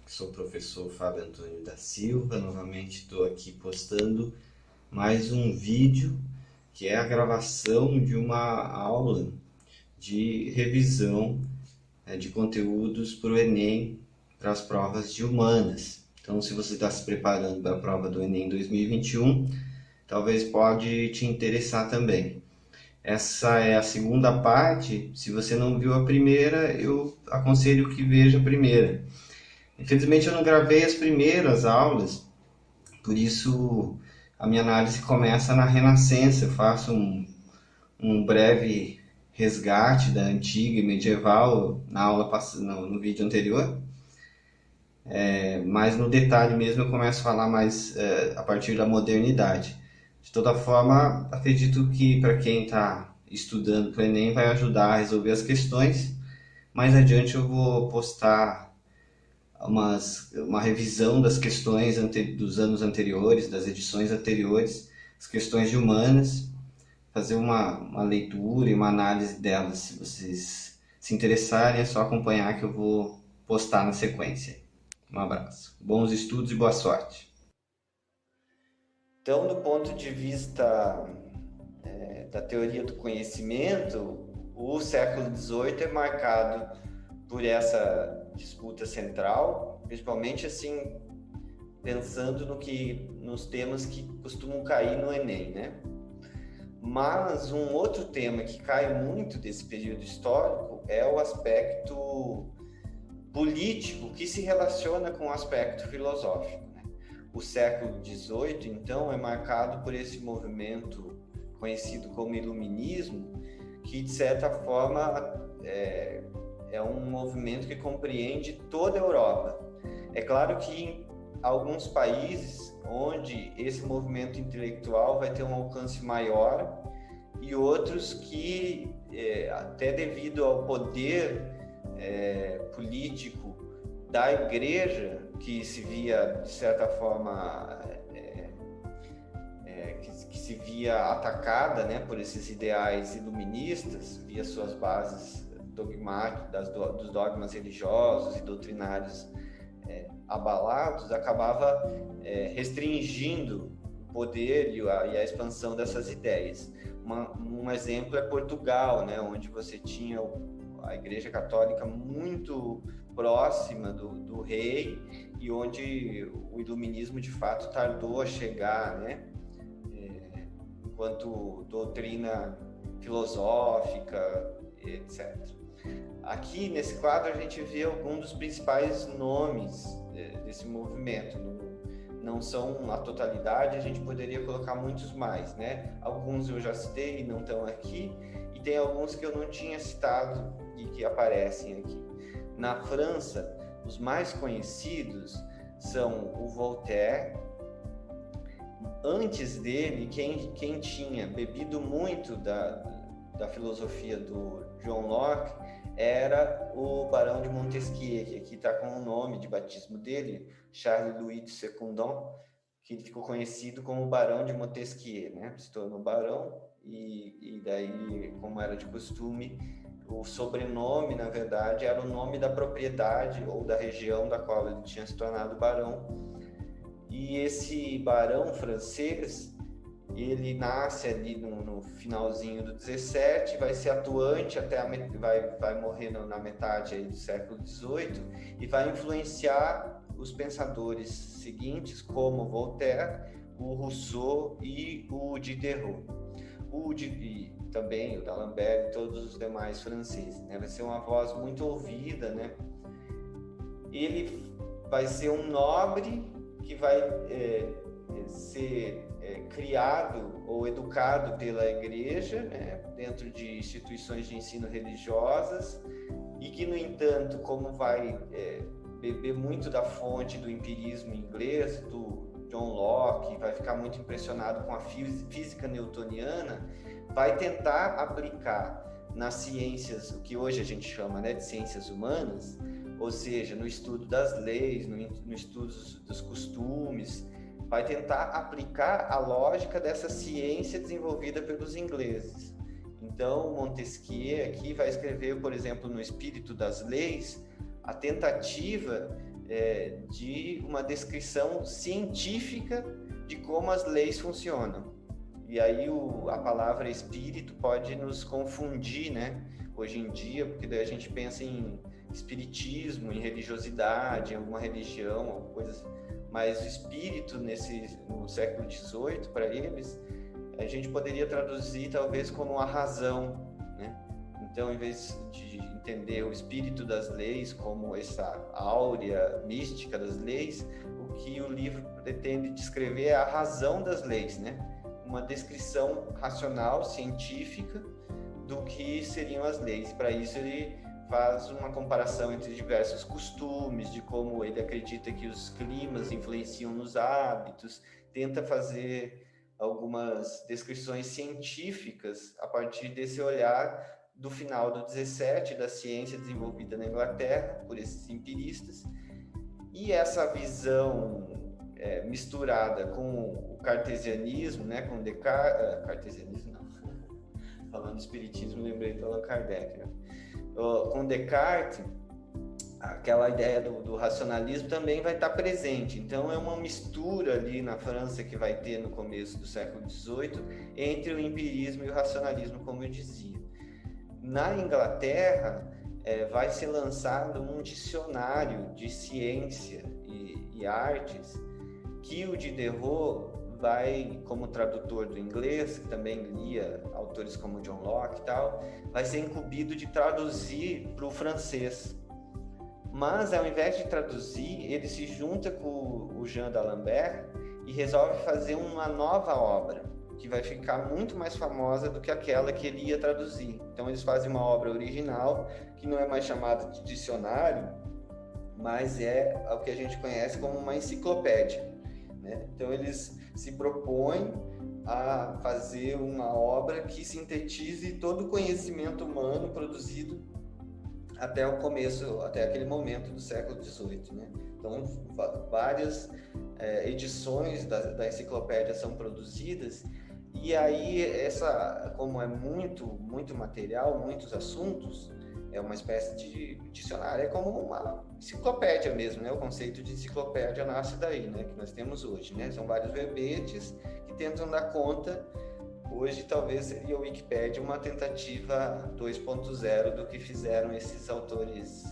Sou o professor Fábio Antônio da Silva. Novamente estou aqui postando mais um vídeo que é a gravação de uma aula de revisão de conteúdos para o Enem, para as provas de humanas. Então, se você está se preparando para a prova do Enem 2021, talvez pode te interessar também. Essa é a segunda parte. Se você não viu a primeira, eu aconselho que veja a primeira. Infelizmente eu não gravei as primeiras aulas, por isso a minha análise começa na Renascença. Eu faço um breve resgate da antiga e medieval na aula no vídeo anterior, mas no detalhe mesmo eu começo a falar mais a partir da modernidade. De toda forma, acredito que para quem está estudando para o Enem vai ajudar a resolver as questões. Mais adiante eu vou postar uma revisão das questões dos anos anteriores, das edições anteriores, as questões de humanas, fazer uma leitura e uma análise delas. Se vocês se interessarem, é só acompanhar que eu vou postar na sequência. Um abraço, bons estudos e boa sorte. Então, do ponto de vista da teoria do conhecimento, o século XVIII é marcado por essa disputa central, principalmente assim, pensando nos temas que costumam cair no Enem, né? Mas um outro tema que cai muito desse período histórico é o aspecto político que se relaciona com o aspecto filosófico, né? O século XVIII, então, é marcado por esse movimento conhecido como Iluminismo, que, de certa forma, é um movimento que compreende toda a Europa. É claro que em alguns países onde esse movimento intelectual vai ter um alcance maior e outros que, até devido ao poder político da Igreja, que se via, de certa forma, que se via atacada, né, por esses ideais iluministas, via suas bases dogmáticos, dos dogmas religiosos e doutrinários abalados, acabava restringindo o poder e a expansão dessas ideias. Um exemplo é Portugal, né, onde você tinha a Igreja Católica muito próxima do rei e onde o iluminismo de fato tardou a chegar, né, enquanto doutrina filosófica, etc. Aqui, nesse quadro, a gente vê alguns dos principais nomes desse movimento. Não são a totalidade, a gente poderia colocar muitos mais, né? Alguns eu já citei e não estão aqui, e tem alguns que eu não tinha citado e que aparecem aqui. Na França, os mais conhecidos são o Voltaire. Antes dele, quem tinha bebido muito da filosofia do John Locke era o Barão de Montesquieu, que aqui está com o nome de batismo dele, Charles-Louis de Secondon, que ficou conhecido como Barão de Montesquieu, né? Se tornou barão e daí, como era de costume, o sobrenome, na verdade, era o nome da propriedade ou da região da qual ele tinha se tornado barão. E esse barão francês, ele nasce ali no finalzinho do 17, vai ser atuante até vai morrer na metade aí do século 18 e vai influenciar os pensadores seguintes, como Voltaire, o Rousseau e o Diderot. E também o D'Alembert e todos os demais franceses, né? Vai ser uma voz muito ouvida, né? Ele vai ser um nobre que vai ser criado ou educado pela Igreja, né, dentro de instituições de ensino religiosas, e que, no entanto, como vai beber muito da fonte do empirismo inglês, do John Locke, vai ficar muito impressionado com a física newtoniana, vai tentar aplicar nas ciências, o que hoje a gente chama, né, de ciências humanas, ou seja, no estudo das leis, no estudo dos costumes, vai tentar aplicar a lógica dessa ciência desenvolvida pelos ingleses. Então, Montesquieu aqui vai escrever, por exemplo, no Espírito das Leis, a tentativa de uma descrição científica de como as leis funcionam. E aí a palavra espírito pode nos confundir, né? Hoje em dia, porque daí a gente pensa em espiritismo, em religiosidade, em alguma religião, coisas. Mas o espírito no século XVIII, para eles, a gente poderia traduzir talvez como a razão, né? Então, em vez de entender o espírito das leis como essa áurea mística das leis, o que o livro pretende descrever é a razão das leis, né? Uma descrição racional, científica, do que seriam as leis. Para isso, ele faz uma comparação entre diversos costumes, de como ele acredita que os climas influenciam nos hábitos, tenta fazer algumas descrições científicas a partir desse olhar do final do 17, da ciência desenvolvida na Inglaterra por esses empiristas. E essa visão misturada com o cartesianismo, né, com Descartes, cartesianismo não, falando de espiritismo, lembrei do Allan Kardec, né? Com Descartes, aquela ideia do racionalismo também vai estar presente. Então, é uma mistura ali na França que vai ter no começo do século XVIII entre o empirismo e o racionalismo, como eu dizia. Na Inglaterra, vai ser lançado um dicionário de ciência e artes que o Diderot vai, como tradutor do inglês, que também lia autores como John Locke e tal, vai ser incumbido de traduzir para o francês. Mas, ao invés de traduzir, ele se junta com o Jean d'Alembert e resolve fazer uma nova obra, que vai ficar muito mais famosa do que aquela que ele ia traduzir. Então, eles fazem uma obra original, que não é mais chamada de dicionário, mas é o que a gente conhece como uma enciclopédia, né? Então, eles se propõem a fazer uma obra que sintetize todo o conhecimento humano produzido até o começo, até aquele momento do século XVIII, né? Então, várias edições da enciclopédia são produzidas, e aí como é muito material, muitos assuntos, é uma espécie de dicionário, é como uma enciclopédia mesmo, né? O conceito de enciclopédia nasce daí, né? Que nós temos hoje, né? São vários verbetes que tentam dar conta. Hoje, talvez seria a Wikipédia uma tentativa 2.0 do que fizeram esses autores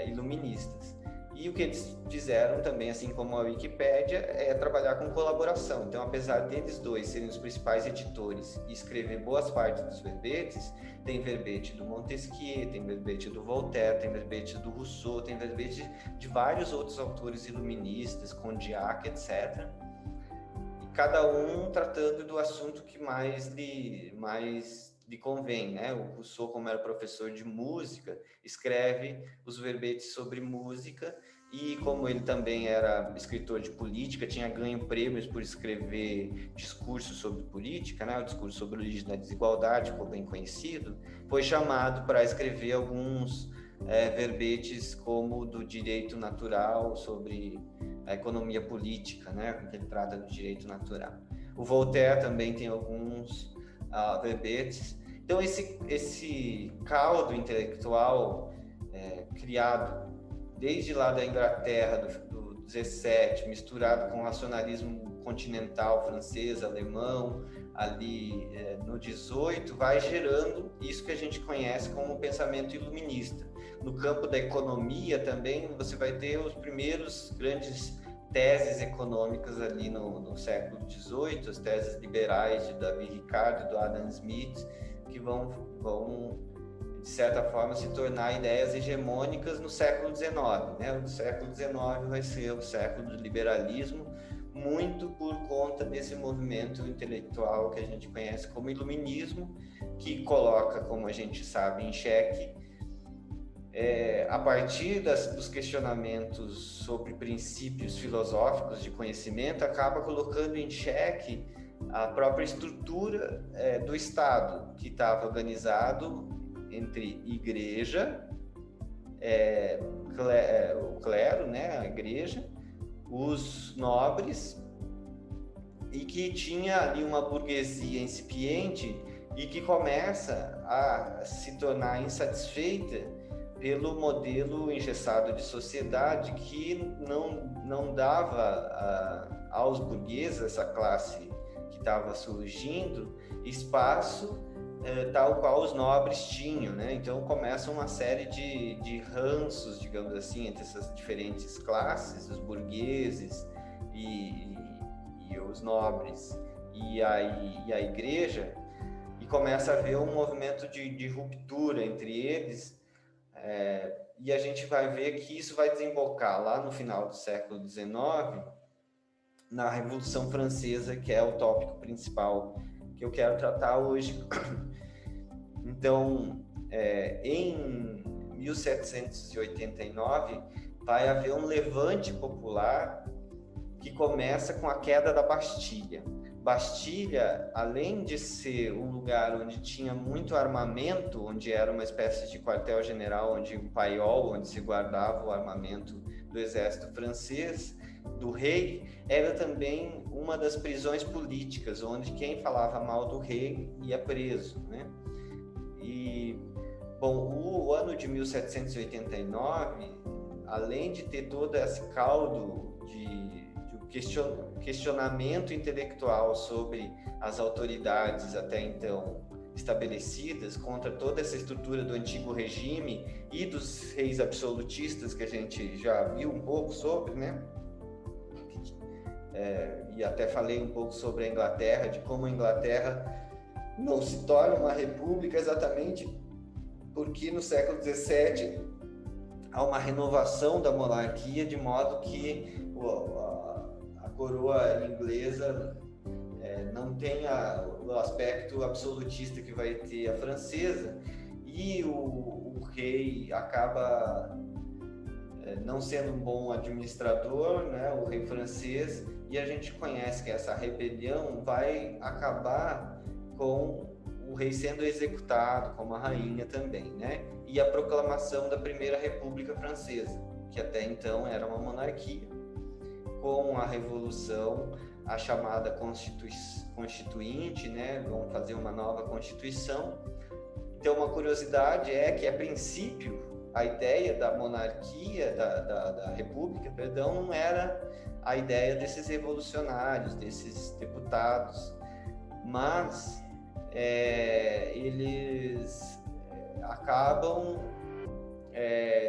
iluministas. E o que eles fizeram também, assim como a Wikipédia, é trabalhar com colaboração. Então, apesar deles dois serem os principais editores e escrever boas partes dos verbetes, tem verbete do Montesquieu, tem verbete do Voltaire, tem verbete do Rousseau, tem verbete de vários outros autores iluministas, Condillac, etc., cada um tratando do assunto que mais lhe convém, né? O Rousseau, como era professor de música, escreve os verbetes sobre música, e como ele também era escritor de política, tinha ganho prêmios por escrever discursos sobre política, né? O discurso sobre a origem da desigualdade ficou bem conhecido, foi chamado para escrever alguns verbetes como do direito natural, sobre a economia política, né, que ele trata do direito natural. O Voltaire também tem alguns verbetes. Então, esse caldo intelectual criado desde lá da Inglaterra, do 17, misturado com o racionalismo continental, francês, alemão, ali no 18, vai gerando isso que a gente conhece como pensamento iluminista. No campo da economia também, você vai ter os primeiros grandes teses econômicas ali no século XVIII, as teses liberais de Davi Ricardo, do Adam Smith, que vão, de certa forma, se tornar ideias hegemônicas no século XIX, né? O século XIX vai ser o século do liberalismo, muito por conta desse movimento intelectual que a gente conhece como iluminismo, que coloca, como a gente sabe, em xeque, a partir dos questionamentos sobre princípios filosóficos de conhecimento, acaba colocando em xeque a própria estrutura do Estado, que estava organizado entre igreja, o clero, né, a igreja, os nobres, e que tinha ali uma burguesia incipiente e que começa a se tornar insatisfeita pelo modelo engessado de sociedade que não dava aos burgueses, essa classe que estava surgindo, espaço tal qual os nobres tinham, né? Então começa uma série de ranços, digamos assim, entre essas diferentes classes, os burgueses e os nobres e a igreja, e começa a haver um movimento de ruptura entre eles, e a gente vai ver que isso vai desembocar lá no final do século XIX, na Revolução Francesa, que é o tópico principal que eu quero tratar hoje. Então, em 1789, vai haver um levante popular que começa com a queda da Bastilha. Bastilha, além de ser um lugar onde tinha muito armamento, onde era uma espécie de quartel-general, onde um paiol, onde se guardava o armamento do exército francês, do rei, era também uma das prisões políticas, onde quem falava mal do rei ia preso, né? E, bom, o ano de 1789, além de ter todo esse caldo de questionamento intelectual sobre as autoridades até então estabelecidas, contra toda essa estrutura do antigo regime e dos reis absolutistas, que a gente já viu um pouco sobre, né? E até falei um pouco sobre a Inglaterra, de como a Inglaterra não se torna uma república exatamente porque no século XVII há uma renovação da monarquia, de modo que a coroa inglesa não tem o aspecto absolutista que vai ter a francesa, e o rei acaba não sendo um bom administrador, né, o rei francês, e a gente conhece que essa rebelião vai acabar com o rei sendo executado, como a rainha também, né? E a proclamação da Primeira República Francesa, que até então era uma monarquia. Com a Revolução, a chamada Constituinte, né? Vão fazer uma nova Constituição. Então, uma curiosidade é que, a princípio, a ideia da monarquia, da República, perdão, não era a ideia desses revolucionários, desses deputados, mas eles acabam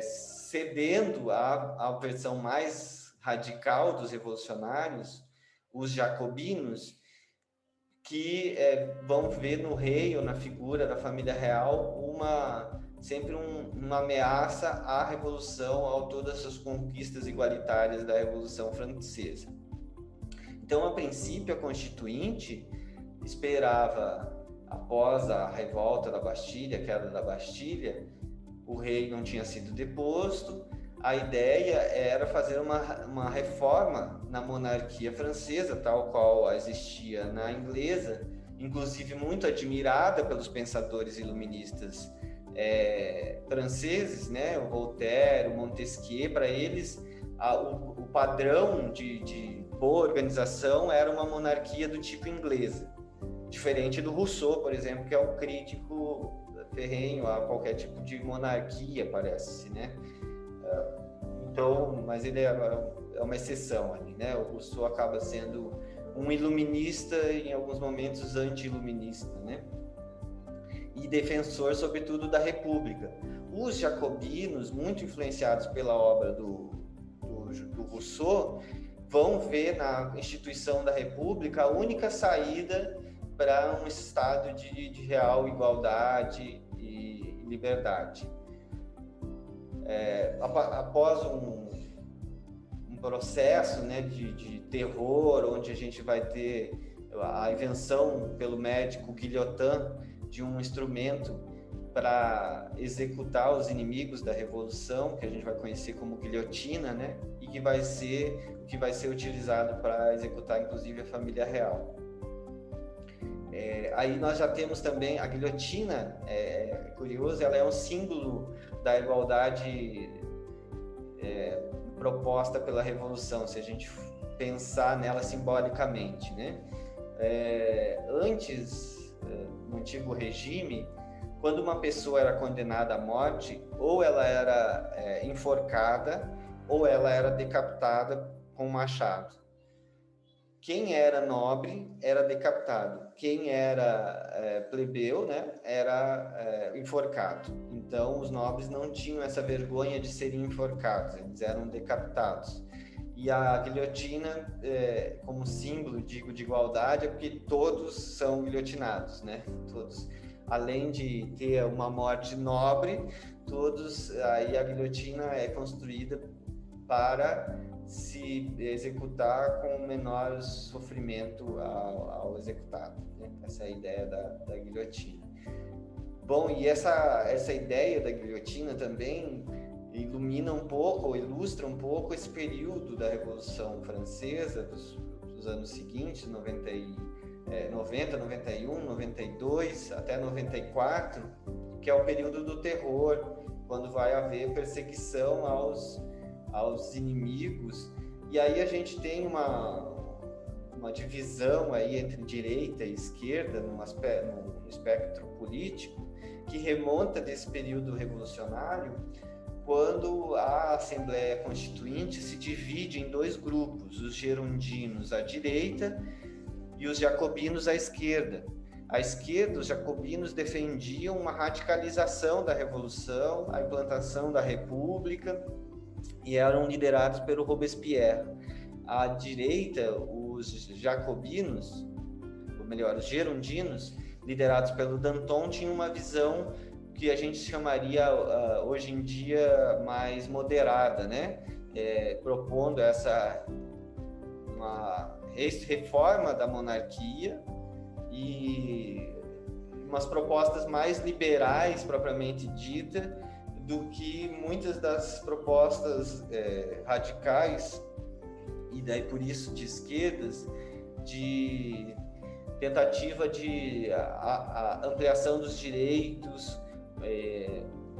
cedendo à versão mais radical dos revolucionários, os jacobinos, que vão ver no rei ou na figura da família real sempre uma ameaça à revolução, a todas as conquistas igualitárias da Revolução Francesa. Então, a princípio, a Constituinte esperava, após a revolta da Bastilha, a queda da Bastilha, o rei não tinha sido deposto, a ideia era fazer uma reforma na monarquia francesa, tal qual existia na inglesa, inclusive muito admirada pelos pensadores iluministas franceses, né? O Voltaire, o Montesquieu. Para eles, o padrão de boa organização era uma monarquia do tipo inglesa, diferente do Rousseau, por exemplo, que é um crítico ferrenho a qualquer tipo de monarquia, parece, né? Então, mas ele é uma exceção ali, né? O Rousseau acaba sendo um iluminista e, em alguns momentos, anti-iluminista, né? E defensor, sobretudo, da República. Os jacobinos, muito influenciados pela obra do Rousseau, vão ver na instituição da República a única saída para um estado de real igualdade e liberdade. Após um processo, né, de terror, onde a gente vai ter a invenção pelo médico Guillotin de um instrumento para executar os inimigos da Revolução, que a gente vai conhecer como guilhotina, né, e que vai ser utilizado para executar, inclusive, a família real. Aí nós já temos também a guilhotina, curioso, ela é um símbolo da igualdade proposta pela Revolução, se a gente pensar nela simbolicamente, né? Antes, no antigo regime, quando uma pessoa era condenada à morte, ou ela era enforcada, ou ela era decapitada com um machado. Quem era nobre era decapitado, quem era plebeu, né, era enforcado. Então, os nobres não tinham essa vergonha de serem enforcados, eles eram decapitados. E a guilhotina, como símbolo, digo, de igualdade, é porque todos são guilhotinados, né? Todos, além de ter uma morte nobre, todos, aí a guilhotina é construída para se executar com o menor sofrimento ao executado, né? Essa é a ideia da guilhotina. Bom, e essa ideia da guilhotina também ilumina um pouco, ou ilustra um pouco esse período da Revolução Francesa, dos anos seguintes, 90, 91, 92, até 94, que é o período do terror, quando vai haver perseguição aos inimigos. E aí a gente tem uma divisão aí entre direita e esquerda no espectro político, que remonta desse período revolucionário, quando a Assembleia Constituinte se divide em dois grupos, os girondinos à direita e os jacobinos à esquerda. À esquerda, os jacobinos defendiam uma radicalização da Revolução, a implantação da República, e eram liderados pelo Robespierre. À direita, os jacobinos, ou melhor, os girondinos, liderados pelo Danton, tinham uma visão que a gente chamaria hoje em dia mais moderada, né? Propondo uma reforma da monarquia e umas propostas mais liberais, propriamente dita, do que muitas das propostas radicais, e daí por isso de esquerdas, de tentativa de ampliação dos direitos,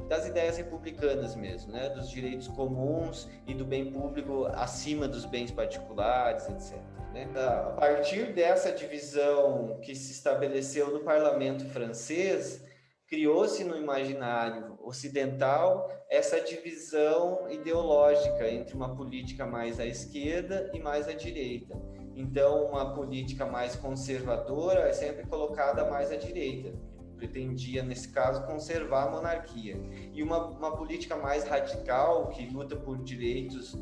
das ideias republicanas mesmo, né? Dos direitos comuns e do bem público acima dos bens particulares, etc. Né? A partir dessa divisão que se estabeleceu no parlamento francês, criou-se no imaginário ocidental essa divisão ideológica entre uma política mais à esquerda e mais à direita. Então, uma política mais conservadora é sempre colocada mais à direita, pretendia, nesse caso, conservar a monarquia. E uma política mais radical, que luta por direitos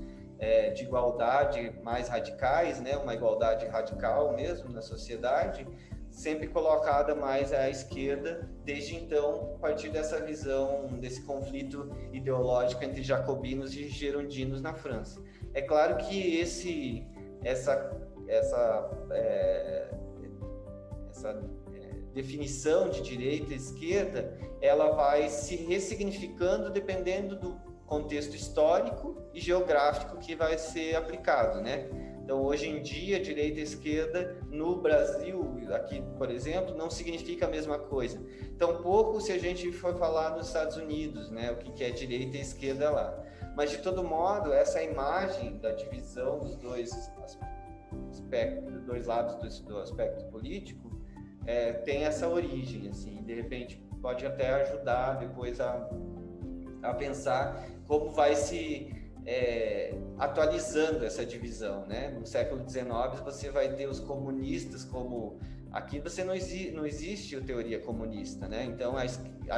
de igualdade mais radicais, né? Uma igualdade radical mesmo na sociedade, sempre colocada mais à esquerda, desde então, a partir dessa visão, desse conflito ideológico entre jacobinos e girondinos na França. É claro que essa definição de direita e esquerda, ela vai se ressignificando dependendo do contexto histórico e geográfico que vai ser aplicado, né? Então, hoje em dia, direita e esquerda no Brasil, aqui, por exemplo, não significa a mesma coisa. Tampouco se a gente for falar nos Estados Unidos, né, o que é direita e esquerda lá. Mas, de todo modo, essa imagem da divisão dos dois lados do aspecto político tem essa origem, assim, de repente pode até ajudar depois a pensar como vai se atualizando essa divisão, né? No século XIX você vai ter os comunistas como... Aqui não existe a teoria comunista, né? Então a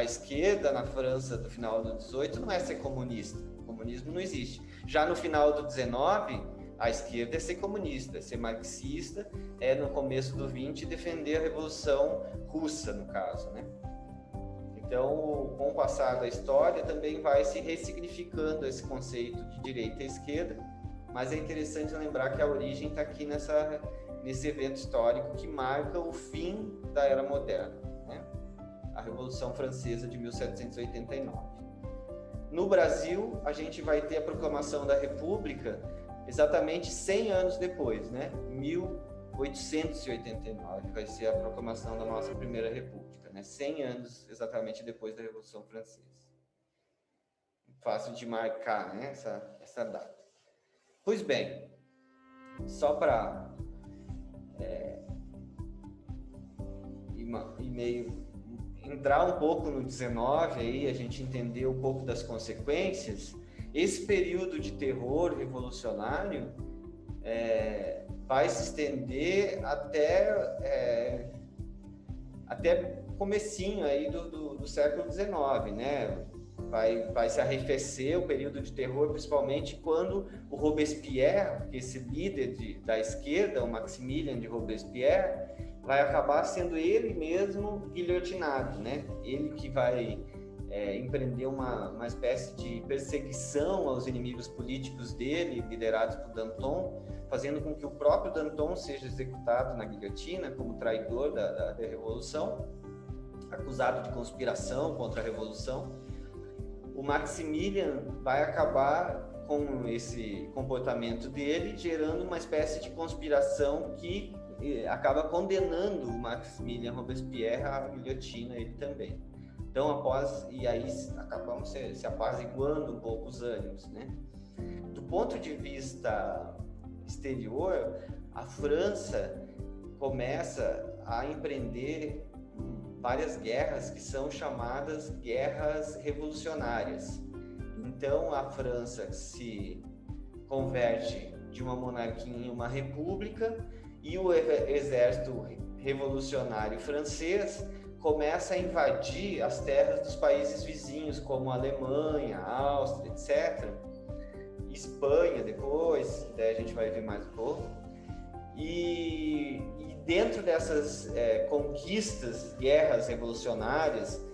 esquerda na França do final do 18 não é ser comunista, o comunismo não existe. Já no final do 19, a esquerda é ser comunista, é ser marxista, no começo do 20 defender a Revolução Russa, no caso, né? Então, com o passar da história, também vai se ressignificando esse conceito de direita e esquerda, mas é interessante lembrar que a origem está aqui nesse evento histórico que marca o fim da Era Moderna, né? A Revolução Francesa de 1789. No Brasil, a gente vai ter a proclamação da República exatamente 100 anos depois, né? 1889 vai ser a proclamação da nossa primeira República, né? 100 anos exatamente depois da Revolução Francesa. Fácil de marcar, né? Essa data. Pois bem, só para ir meio entrar um pouco no 19, aí a gente entender um pouco das consequências, esse período de terror revolucionário vai se estender até comecinho aí do século XIX, né? Vai se arrefecer o período de terror, principalmente quando o Robespierre, esse líder da esquerda, o Maximilien de Robespierre, vai acabar sendo ele mesmo guilhotinado, né? Ele que vai empreender uma espécie de perseguição aos inimigos políticos dele, liderados por Danton, fazendo com que o próprio Danton seja executado na guilhotina como traidor da Revolução, acusado de conspiração contra a Revolução. O Maximilien vai acabar com esse comportamento dele, gerando uma espécie de conspiração que acaba condenando o Maximilien Robespierre à guilhotina, ele também. Então, aí acabamos se apaziguando um pouco os ânimos, né? Do ponto de vista exterior, a França começa a empreender várias guerras que são chamadas guerras revolucionárias. Então, a França se converte de uma monarquia em uma república e o exército revolucionário francês começa a invadir as terras dos países vizinhos, como a Alemanha, a Áustria, etc. Espanha depois, daí a gente vai ver mais um pouco. E dentro dessas conquistas, guerras revolucionárias,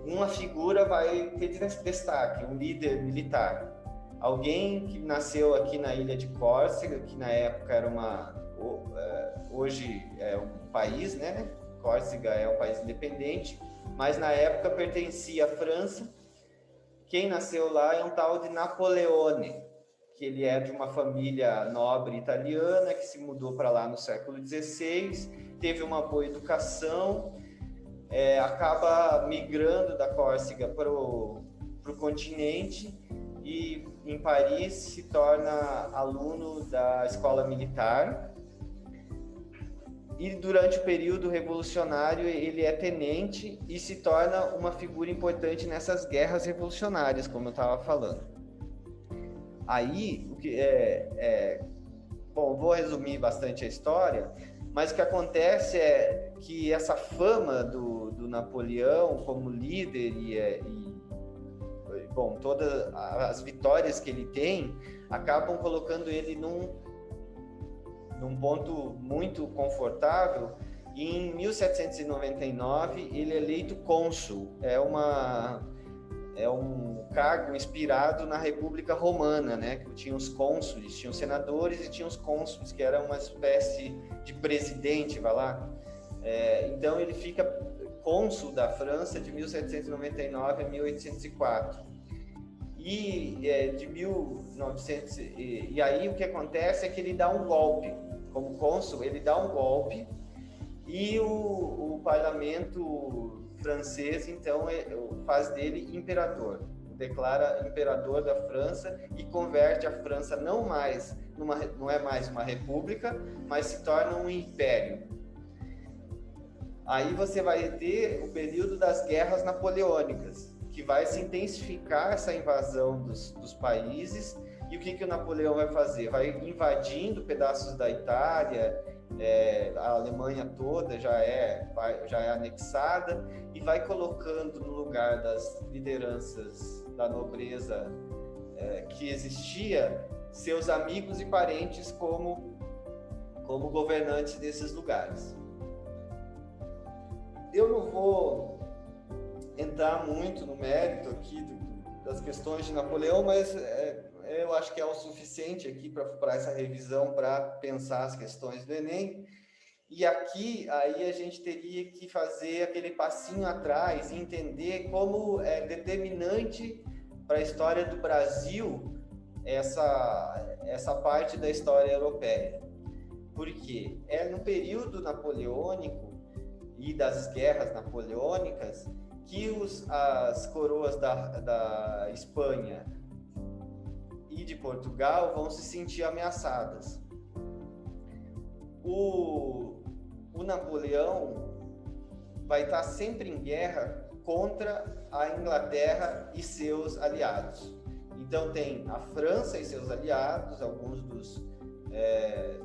uma figura vai ter destaque, um líder militar. Alguém que nasceu aqui na ilha de Córcega, que na época era hoje é um país, né? Córcega é um país independente, mas na época pertencia à França. Quem nasceu lá é um tal de Napoleone, que ele é de uma família nobre italiana, que se mudou para lá no século XVI, teve uma boa educação, acaba migrando da Córcega para o continente e em Paris se torna aluno da escola militar. E durante o período revolucionário ele é tenente e se torna uma figura importante nessas guerras revolucionárias, como eu estava falando. Aí, bom, vou resumir bastante a história, mas o que acontece é que essa fama do Napoleão como líder bom, todas as vitórias que ele tem acabam colocando ele num ponto muito confortável. E em 1799 ele é eleito cônsul. É um cargo inspirado na República Romana, né? Que tinha os cônsules, tinha os senadores e tinha os cônsules, que era uma espécie de presidente, vai lá. Então ele fica cônsul da França de 1799 a 1804. E aí o que acontece é que ele dá um golpe. Como cônsul, ele dá um golpe e o parlamento francês, então, faz dele imperador. Declara imperador da França e converte a França não é mais uma república, mas se torna um império. Aí você vai ter o período das guerras napoleônicas, que vai se intensificar essa invasão dos países. E o que o Napoleão vai fazer? Vai invadindo pedaços da Itália, a Alemanha toda já é anexada, e vai colocando no lugar das lideranças da nobreza que existia, seus amigos e parentes como governantes desses lugares. Eu não vou entrar muito no mérito aqui das questões de Napoleão, mas eu acho que é o suficiente aqui para essa revisão, para pensar as questões do Enem. E aqui, aí a gente teria que fazer aquele passinho atrás e entender como é determinante para a história do Brasil essa parte da história europeia. Porque é no período napoleônico e das guerras napoleônicas que as coroas da Espanha e de Portugal vão se sentir ameaçadas. O Napoleão, vai estar sempre em guerra contra a Inglaterra e seus aliados. Então tem a França e seus aliados, alguns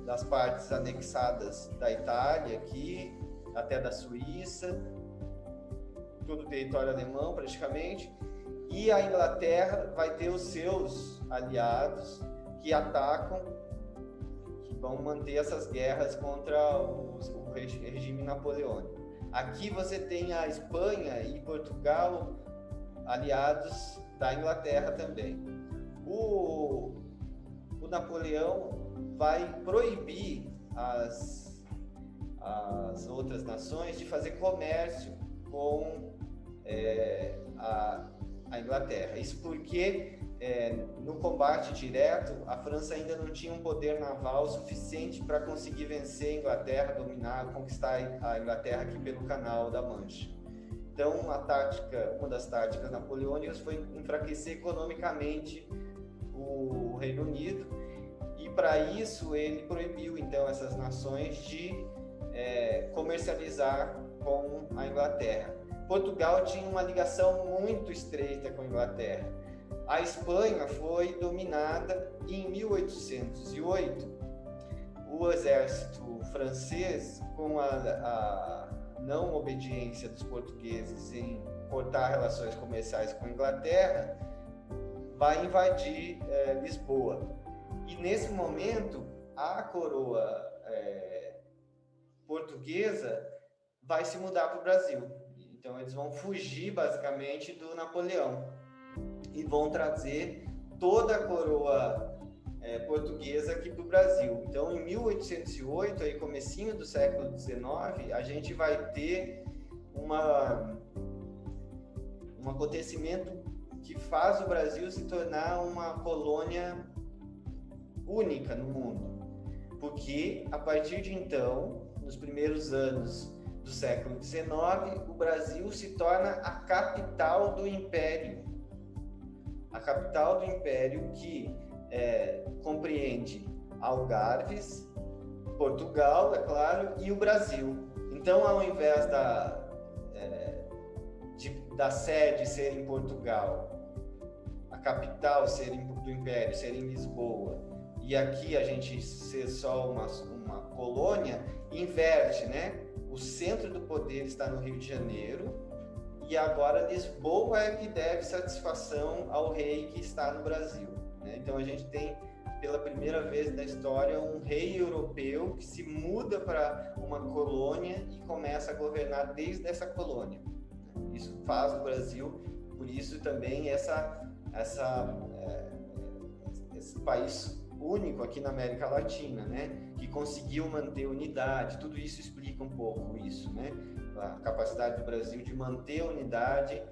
das partes anexadas da Itália aqui, até da Suíça, todo o território alemão praticamente, e a Inglaterra vai ter os seus aliados que atacam, que vão manter essas guerras contra o regime napoleônico. Aqui você tem a Espanha e Portugal aliados da Inglaterra também. O Napoleão vai proibir as outras nações de fazer comércio com a Inglaterra. Isso porque no combate direto a França ainda não tinha um poder naval suficiente para conseguir vencer a Inglaterra, dominar, conquistar a Inglaterra aqui pelo Canal da Mancha. Então uma das táticas napoleônicas foi enfraquecer economicamente o Reino Unido, e para isso ele proibiu então essas nações de comercializar com a Inglaterra. Portugal tinha uma ligação muito estreita com a Inglaterra. A Espanha foi dominada em 1808. O exército francês, com a não obediência dos portugueses em cortar relações comerciais com a Inglaterra, vai invadir Lisboa. E nesse momento, a coroa portuguesa vai se mudar para o Brasil. Então eles vão fugir basicamente do Napoleão e vão trazer toda a coroa portuguesa aqui para o Brasil. Então em 1808, aí comecinho do século XIX, a gente vai ter um acontecimento que faz o Brasil se tornar uma colônia única no mundo, porque a partir de então, nos primeiros anos do século XIX, o Brasil se torna a capital do Império. A capital do Império que compreende Algarves, Portugal, é claro, e o Brasil. Então, ao invés da sede ser em Portugal, a capital do Império ser em Lisboa, e aqui a gente ser só uma colônia, inverte, né? O centro do poder está no Rio de Janeiro, e agora Lisboa é que deve satisfação ao rei que está no Brasil, né? Então a gente tem, pela primeira vez na história, um rei europeu que se muda para uma colônia e começa a governar desde essa colônia. Isso faz o Brasil, por isso também esse país único aqui na América Latina, né? Que conseguiu manter unidade. Tudo isso explica um pouco isso, né? A capacidade do Brasil de manter a unidade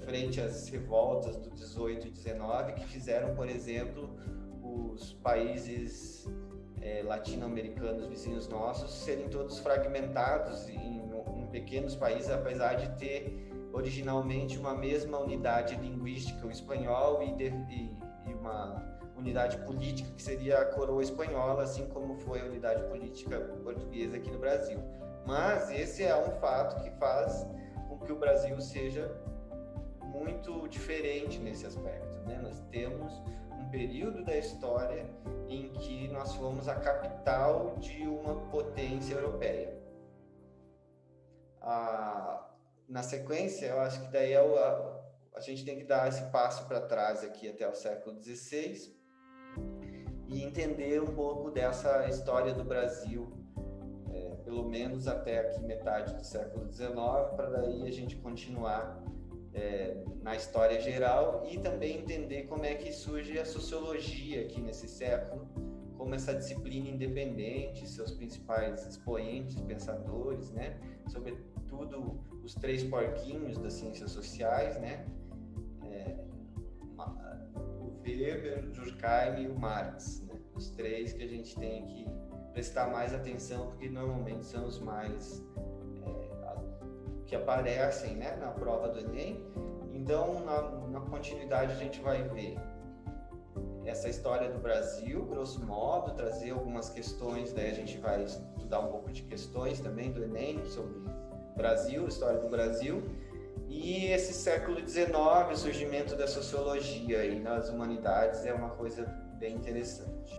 frente às revoltas do 18 e 19, que fizeram, por exemplo, os países latino-americanos vizinhos nossos serem todos fragmentados em pequenos países, apesar de ter originalmente uma mesma unidade linguística, o espanhol, e uma unidade política que seria a coroa espanhola, assim como foi a unidade política portuguesa aqui no Brasil. Mas esse é um fato que faz com que o Brasil seja muito diferente nesse aspecto, né? Nós temos um período da história em que nós fomos a capital de uma potência europeia. Na sequência, eu acho que daí a gente tem que dar esse passo para trás aqui até o século XVI e entender um pouco dessa história do Brasil, pelo menos até aqui metade do século XIX, para daí a gente continuar na história geral e também entender como é que surge a sociologia aqui nesse século, como essa disciplina independente, seus principais expoentes, pensadores, né? Sobretudo os três porquinhos das ciências sociais, né? O Weber, o Durkheim e o Marx, né? Os três que a gente tem que prestar mais atenção, porque normalmente são os mais que aparecem, né, na prova do Enem. Então, na continuidade, a gente vai ver essa história do Brasil, grosso modo, trazer algumas questões, daí a gente vai estudar um pouco de questões também do Enem, Brasil, história do Brasil, e esse século XIX, o surgimento da sociologia aí nas humanidades é uma coisa bem interessante.